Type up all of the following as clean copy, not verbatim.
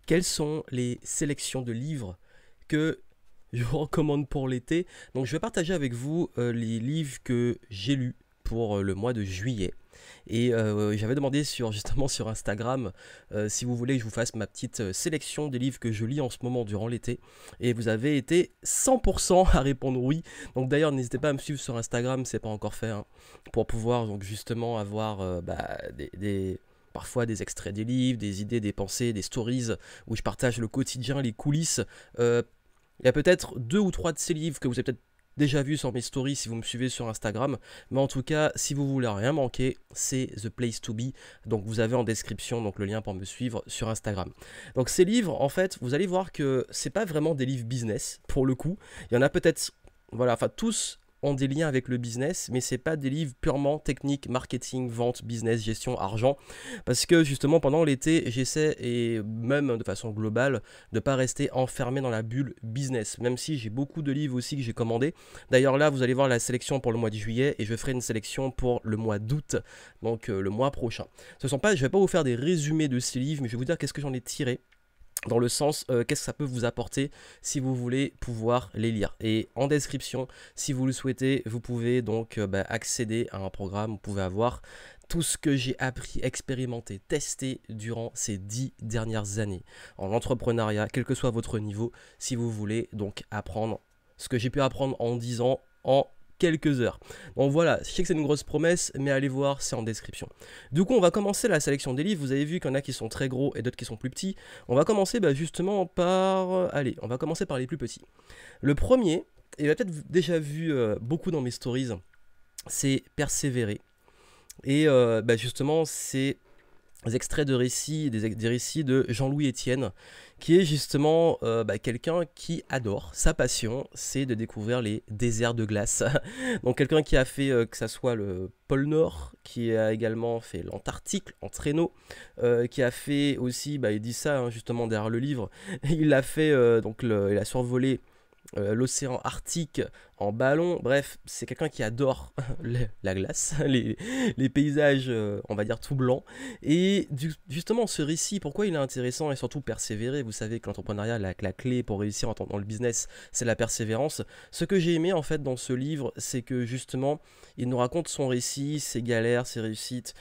quelles sont les sélections de livres que je vous recommande pour l'été. Donc je vais partager avec vous les livres que j'ai lus pour le mois de juillet. Et j'avais demandé justement sur Instagram si vous voulez que je vous fasse ma petite sélection des livres que je lis en ce moment durant l'été. Et vous avez été 100% à répondre oui. Donc d'ailleurs n'hésitez pas à me suivre sur Instagram, c'est pas encore fait, hein, pour pouvoir donc justement avoir parfois des extraits des livres, des idées, des pensées, des stories où je partage le quotidien, les coulisses. Il y a peut-être 2 ou 3 de ces livres que vous avez peut-être déjà vu sur mes stories si vous me suivez sur Instagram. Mais en tout cas, si vous voulez rien manquer, c'est The Place to Be. Donc vous avez en description donc, le lien pour me suivre sur Instagram. Donc ces livres, en fait, vous allez voir que c'est pas vraiment des livres business, pour le coup. Il y en a peut-être, voilà, enfin tous ont des liens avec le business, mais c'est pas des livres purement techniques, marketing, vente, business, gestion, argent, parce que justement pendant l'été, j'essaie, et même de façon globale, de pas rester enfermé dans la bulle business, même si j'ai beaucoup de livres aussi que j'ai commandés. D'ailleurs là, vous allez voir la sélection pour le mois de juillet, et je ferai une sélection pour le mois d'août, donc le mois prochain. Je vais pas vous faire des résumés de ces livres, mais je vais vous dire qu'est-ce que j'en ai tiré dans le sens qu'est-ce que ça peut vous apporter si vous voulez pouvoir les lire. Et en description, si vous le souhaitez, vous pouvez donc accéder à un programme, vous pouvez avoir tout ce que j'ai appris, expérimenté, testé durant ces 10 dernières années en entrepreneuriat, quel que soit votre niveau, si vous voulez donc apprendre ce que j'ai pu apprendre en 10 ans en quelques heures. Donc voilà, je sais que c'est une grosse promesse, mais allez voir, c'est en description. Du coup, on va commencer la sélection des livres. Vous avez vu qu'il y en a qui sont très gros et d'autres qui sont plus petits. On va commencer justement par... allez, on va commencer par les plus petits. Le premier, et vous avez peut-être déjà vu beaucoup dans mes stories, c'est Persévérer. Et justement, c'est des extraits de récits, des récits de Jean-Louis Etienne, qui est justement quelqu'un qui adore, sa passion, c'est de découvrir les déserts de glace. Donc quelqu'un qui a fait que ça soit le pôle Nord, qui a également fait l'Antarctique en traîneau, qui a fait aussi, il dit ça hein, justement derrière le livre, il a fait il a survolé l'océan Arctique en ballon. Bref, c'est quelqu'un qui adore la glace, les paysages, on va dire tout blancs. Et justement, ce récit, pourquoi il est intéressant et surtout persévérer. Vous savez que l'entrepreneuriat, la clé pour réussir dans le business, c'est la persévérance. Ce que j'ai aimé en fait dans ce livre, c'est que justement, il nous raconte son récit, ses galères, ses réussites.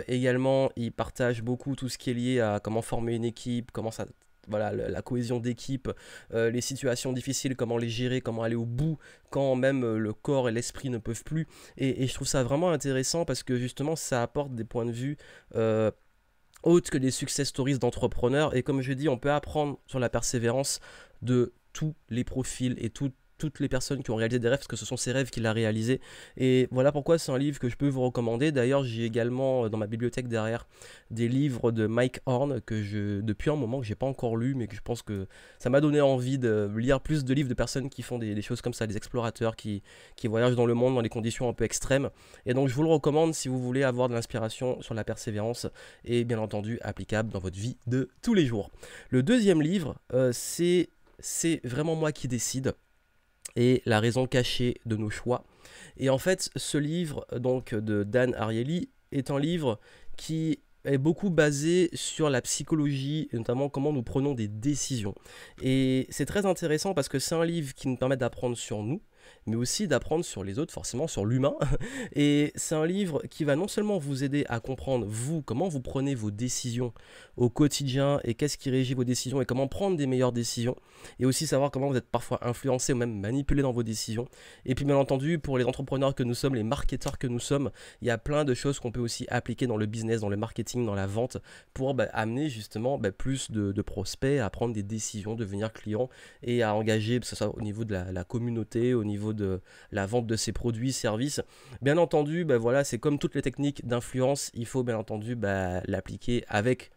Également, il partage beaucoup tout ce qui est lié à comment former une équipe, comment ça voilà, la cohésion d'équipe, les situations difficiles, comment les gérer, comment aller au bout quand même le corps et l'esprit ne peuvent plus. Et je trouve ça vraiment intéressant parce que justement ça apporte des points de vue autres que des success stories d'entrepreneurs. Et comme je dis, on peut apprendre sur la persévérance de tous les profils et toutes les personnes qui ont réalisé des rêves, parce que ce sont ces rêves qu'il a réalisés. Et voilà pourquoi c'est un livre que je peux vous recommander. D'ailleurs, j'ai également dans ma bibliothèque derrière des livres de Mike Horn depuis un moment que j'ai pas encore lu, mais que je pense que ça m'a donné envie de lire plus de livres de personnes qui font des choses comme ça, des explorateurs qui voyagent dans le monde dans des conditions un peu extrêmes. Et donc je vous le recommande si vous voulez avoir de l'inspiration sur la persévérance et bien entendu applicable dans votre vie de tous les jours. Le deuxième livre, c'est vraiment moi qui décide et la raison cachée de nos choix. Et en fait, ce livre donc de Dan Ariely est un livre qui est beaucoup basé sur la psychologie, et notamment comment nous prenons des décisions. Et c'est très intéressant parce que c'est un livre qui nous permet d'apprendre sur nous, mais aussi d'apprendre sur les autres, forcément sur l'humain. Et c'est un livre qui va non seulement vous aider à comprendre, vous, comment vous prenez vos décisions au quotidien et qu'est-ce qui régit vos décisions et comment prendre des meilleures décisions, et aussi savoir comment vous êtes parfois influencé ou même manipulé dans vos décisions. Et puis bien entendu, pour les entrepreneurs que nous sommes, les marketeurs que nous sommes, il y a plein de choses qu'on peut aussi appliquer dans le business, dans le marketing, dans la vente, pour amener justement plus de prospects à prendre des décisions, devenir clients et à engager, que ce soit au niveau de la communauté, au niveau de la vente de ses produits, services. Bien entendu, voilà, c'est comme toutes les techniques d'influence, il faut bien entendu l'appliquer avec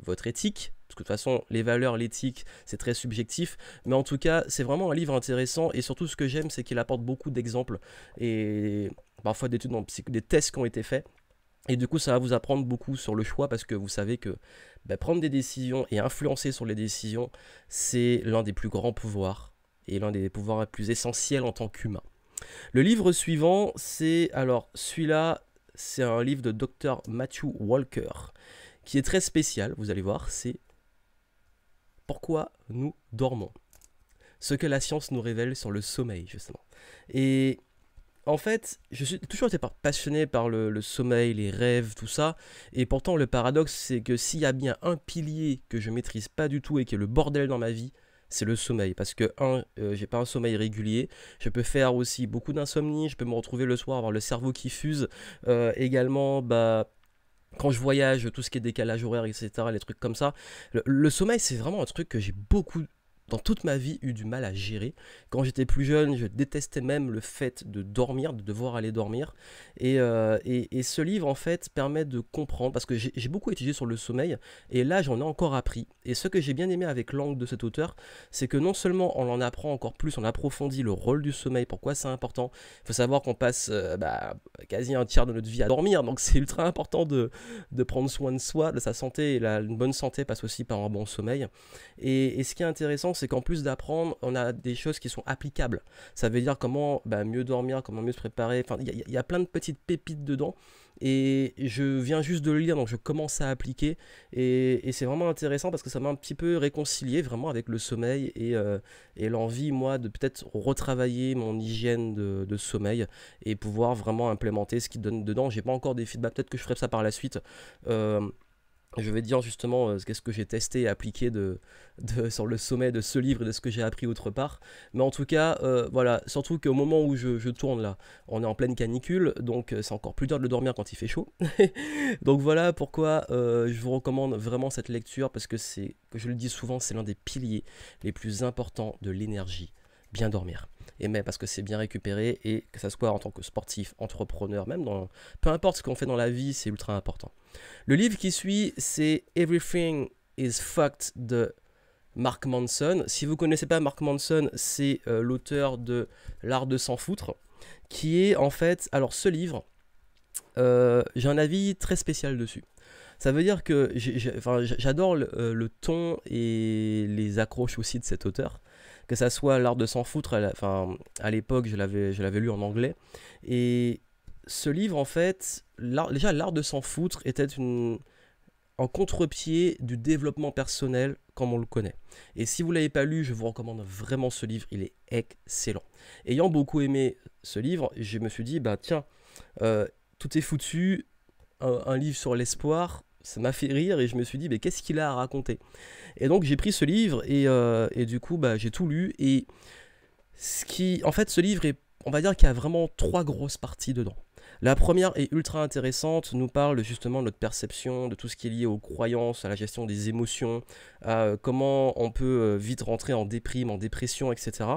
votre éthique, parce que de toute façon, les valeurs, l'éthique, c'est très subjectif, mais en tout cas, c'est vraiment un livre intéressant, et surtout ce que j'aime, c'est qu'il apporte beaucoup d'exemples, et parfois d'études, des tests qui ont été faits, et du coup, ça va vous apprendre beaucoup sur le choix, parce que vous savez que prendre des décisions et influencer sur les décisions, c'est l'un des plus grands pouvoirs, et l'un des pouvoirs les plus essentiels en tant qu'humain. Le livre suivant, celui-là, c'est un livre de Dr. Matthew Walker, qui est très spécial, vous allez voir, c'est pourquoi nous dormons. Ce que la science nous révèle sur le sommeil, justement. Et en fait, je suis toujours été passionné par le sommeil, les rêves, tout ça. Et pourtant, le paradoxe, c'est que s'il y a bien un pilier que je maîtrise pas du tout et qui est le bordel dans ma vie, c'est le sommeil. Parce que, j'ai pas un sommeil régulier. Je peux faire aussi beaucoup d'insomnie. Je peux me retrouver le soir, avoir le cerveau qui fuse. Également, bah, quand je voyage, tout ce qui est décalage horaire, etc., les trucs comme ça. Le sommeil, c'est vraiment un truc que j'ai beaucoup, dans toute ma vie, eu du mal à gérer. Quand j'étais plus jeune, je détestais même le fait de dormir, de devoir aller dormir. Et ce livre, en fait, permet de comprendre, parce que j'ai beaucoup étudié sur le sommeil, et là, j'en ai encore appris. Et ce que j'ai bien aimé avec l'angle de cet auteur, c'est que non seulement on en apprend encore plus, on approfondit le rôle du sommeil, pourquoi c'est important. Il faut savoir qu'on passe quasi un tiers de notre vie à dormir, donc c'est ultra important de prendre soin de soi, de sa santé, et une bonne santé passe aussi par un bon sommeil. Et ce qui est intéressant, c'est qu'en plus d'apprendre, on a des choses qui sont applicables. Ça veut dire comment mieux dormir, comment mieux se préparer. Enfin, il y a plein de petites pépites dedans. Et je viens juste de le lire, donc je commence à appliquer. Et c'est vraiment intéressant parce que ça m'a un petit peu réconcilié vraiment avec le sommeil et l'envie, moi, de peut-être retravailler mon hygiène de sommeil et pouvoir vraiment implémenter ce qu'il donne dedans. J'ai pas encore des feedbacks, peut-être que je ferai ça par la suite. Je vais dire justement qu'est-ce que j'ai testé et appliqué sur le sommet de ce livre et de ce que j'ai appris autre part. Mais en tout cas, voilà, surtout qu'au moment où je tourne là, on est en pleine canicule, donc c'est encore plus dur de dormir quand il fait chaud. Donc voilà pourquoi je vous recommande vraiment cette lecture, parce que je le dis souvent, c'est l'un des piliers les plus importants de l'énergie. Bien dormir. Et même parce que c'est bien récupéré, et que ça soit en tant que sportif, entrepreneur, même peu importe ce qu'on fait dans la vie, c'est ultra important. Le livre qui suit, c'est Everything is Fucked de Mark Manson. Si vous ne connaissez pas Mark Manson, c'est l'auteur de L'Art de s'en foutre, qui est en fait, alors ce livre, j'ai un avis très spécial dessus. Ça veut dire que j'adore le ton et les accroches aussi de cet auteur. Que ça soit L'Art de s'en foutre, à l'époque je l'avais lu en anglais. Et ce livre, en fait, déjà L'Art de s'en foutre était en contre-pied du développement personnel comme on le connaît. Et si vous ne l'avez pas lu, je vous recommande vraiment ce livre, il est excellent. Ayant beaucoup aimé ce livre, je me suis dit, bah tiens, tout est foutu, un livre sur l'espoir, ça m'a fait rire, et je me suis dit, mais qu'est-ce qu'il a à raconter? Et donc j'ai pris ce livre, et du coup j'ai tout lu, et en fait ce livre, on va dire qu'il y a vraiment 3 grosses parties dedans. La première est ultra intéressante, nous parle justement de notre perception, de tout ce qui est lié aux croyances, à la gestion des émotions, à comment on peut vite rentrer en déprime, en dépression, etc.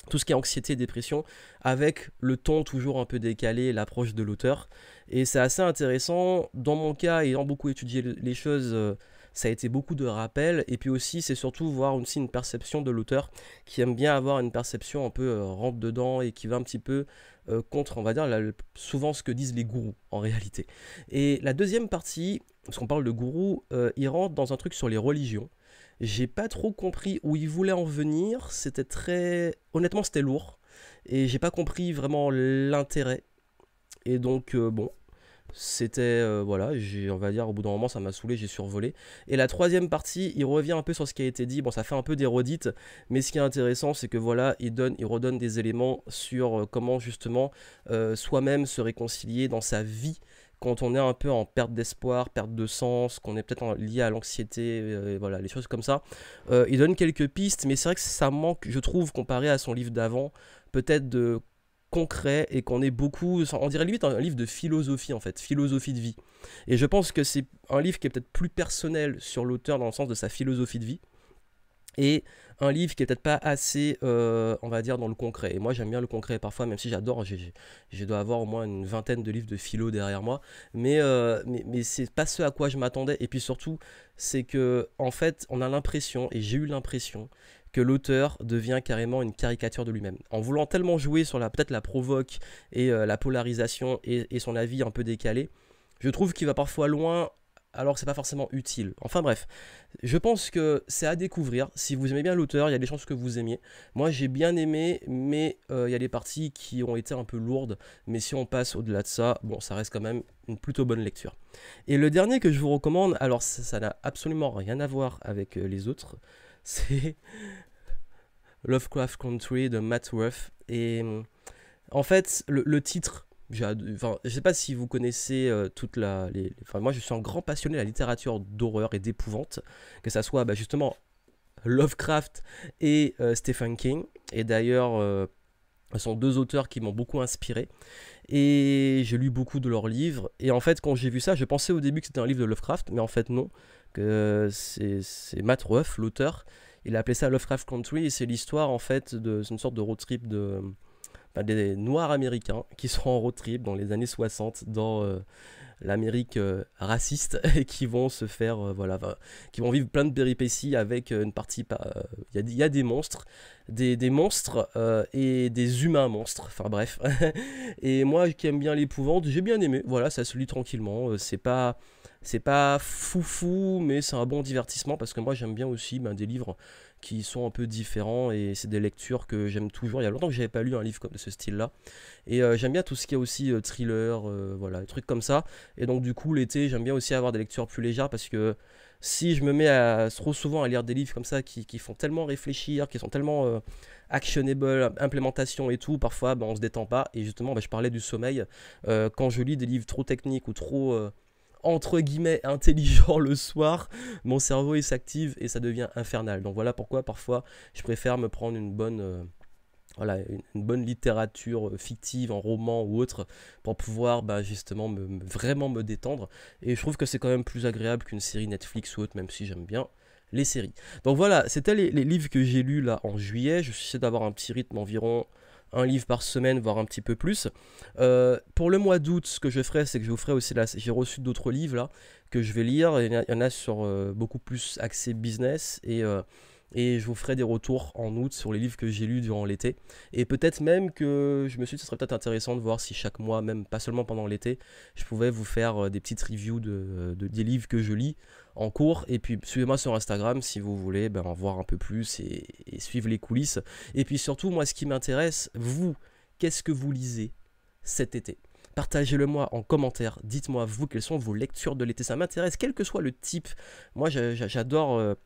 Tout ce qui est anxiété, dépression, avec le ton toujours un peu décalé, l'approche de l'auteur. Et c'est assez intéressant. Dans mon cas, ayant beaucoup étudié les choses, ça a été beaucoup de rappels. Et puis aussi, c'est surtout voir aussi une perception de l'auteur qui aime bien avoir une perception un peu rentre dedans et qui va un petit peu contre, on va dire, souvent ce que disent les gourous en réalité. Et la deuxième partie, parce qu'on parle de gourous, il rentre dans un truc sur les religions. J'ai pas trop compris où il voulait en venir, honnêtement c'était lourd, et j'ai pas compris vraiment l'intérêt, et donc bon, c'était, voilà, on va dire au bout d'un moment ça m'a saoulé, j'ai survolé. Et la troisième partie, il revient un peu sur ce qui a été dit, bon ça fait un peu des redites, mais ce qui est intéressant c'est que voilà, il redonne des éléments sur comment justement soi-même se réconcilier dans sa vie, quand on est un peu en perte d'espoir, perte de sens, qu'on est peut-être lié à l'anxiété, voilà, les choses comme ça. Il donne quelques pistes, mais c'est vrai que ça manque, je trouve, comparé à son livre d'avant, peut-être de concret, et qu'on est beaucoup, on dirait limite un livre de philosophie en fait, philosophie de vie. Et je pense que c'est un livre qui est peut-être plus personnel sur l'auteur dans le sens de sa philosophie de vie, et un livre qui est peut-être pas assez, on va dire, dans le concret. Et moi j'aime bien le concret parfois, même si j'adore, je dois avoir au moins une vingtaine de livres de philo derrière moi, mais c'est pas ce à quoi je m'attendais. Et puis surtout, c'est que en fait, on a l'impression, et j'ai eu l'impression, que l'auteur devient carrément une caricature de lui-même. En voulant tellement jouer sur peut-être la provoque et la polarisation et son avis un peu décalé, je trouve qu'il va parfois loin, alors que c'est pas forcément utile. Enfin bref, je pense que c'est à découvrir. Si vous aimez bien l'auteur, il y a des chances que vous aimiez. Moi j'ai bien aimé, mais il y a des parties qui ont été un peu lourdes. Mais si on passe au-delà de ça, bon, ça reste quand même une plutôt bonne lecture. Et le dernier que je vous recommande, alors ça n'a absolument rien à voir avec les autres. C'est Lovecraft Country de Matt Ruff. Et en fait, le titre, enfin, je sais pas si vous connaissez toute enfin, moi, je suis un grand passionné de la littérature d'horreur et d'épouvante, que ça soit justement Lovecraft et Stephen King. Et d'ailleurs, ce sont deux auteurs qui m'ont beaucoup inspiré. Et j'ai lu beaucoup de leurs livres. Et en fait, quand j'ai vu ça, je pensais au début que c'était un livre de Lovecraft, mais en fait, non. Que c'est Matt Ruff, l'auteur. Il a appelé ça Lovecraft Country. Et c'est l'histoire, en fait, c'est une sorte de road trip des Noirs américains qui sont en road trip dans les années 60 dans l'Amérique raciste et qui vont se faire, qui vont vivre plein de péripéties avec une partie. Il y a des monstres, des monstres et des humains monstres, enfin bref. Et moi qui aime bien l'épouvante, j'ai bien aimé, voilà, ça se lit tranquillement, c'est pas foufou, mais c'est un bon divertissement parce que moi j'aime bien aussi des livres qui sont un peu différents et c'est des lectures que j'aime toujours. Il y a longtemps que j'avais pas lu un livre comme de ce style-là. Et j'aime bien tout ce qui est aussi thriller, voilà, des trucs comme ça. Et donc du coup l'été j'aime bien aussi avoir des lectures plus légères parce que si je me mets trop souvent à lire des livres comme ça qui font tellement réfléchir, qui sont tellement actionable, implémentation et tout, parfois on se détend pas. Et justement je parlais du sommeil, quand je lis des livres trop techniques ou trop entre guillemets intelligent le soir, mon cerveau il s'active et ça devient infernal. Donc voilà pourquoi parfois je préfère me prendre une bonne une bonne littérature fictive en roman ou autre pour pouvoir justement vraiment me détendre. Et je trouve que c'est quand même plus agréable qu'une série Netflix ou autre, même si j'aime bien les séries. Donc voilà, c'était les livres que j'ai lus là en juillet. Je suis d'avoir un petit rythme environ un livre par semaine, voire un petit peu plus. Pour le mois d'août, ce que je ferai, c'est que je vous ferai aussi là, j'ai reçu d'autres livres là que je vais lire. Il y en a sur beaucoup plus axé business et je vous ferai des retours en août sur les livres que j'ai lus durant l'été. Et peut-être même que je me suis dit que ce serait peut-être intéressant de voir si chaque mois, même pas seulement pendant l'été, je pouvais vous faire des petites reviews des livres que je lis en cours. Et puis suivez-moi sur Instagram si vous voulez en voir un peu plus et suivre les coulisses. Et puis surtout, moi ce qui m'intéresse, vous, qu'est-ce que vous lisez cet été ? Partagez-le moi en commentaire, dites-moi vous quelles sont vos lectures de l'été, ça m'intéresse quel que soit le type. Moi j'adore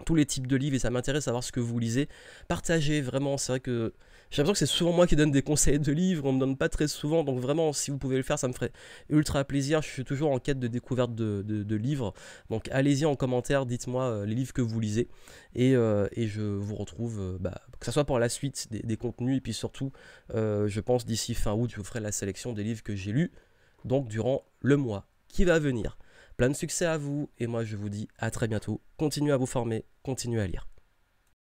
tous les types de livres et ça m'intéresse de savoir ce que vous lisez. Partagez vraiment, c'est vrai que j'ai l'impression que c'est souvent moi qui donne des conseils de livres, on me donne pas très souvent, donc vraiment si vous pouvez le faire ça me ferait ultra plaisir. Je suis toujours en quête de découverte de livres, donc allez-y en commentaire, dites-moi les livres que vous lisez et je vous retrouve que ce soit pour la suite des contenus et puis surtout je pense d'ici fin août je vous ferai la sélection des livres que j'ai lus donc durant le mois qui va venir. Plein de succès à vous et moi je vous dis à très bientôt. Continuez à vous former, continuez à lire.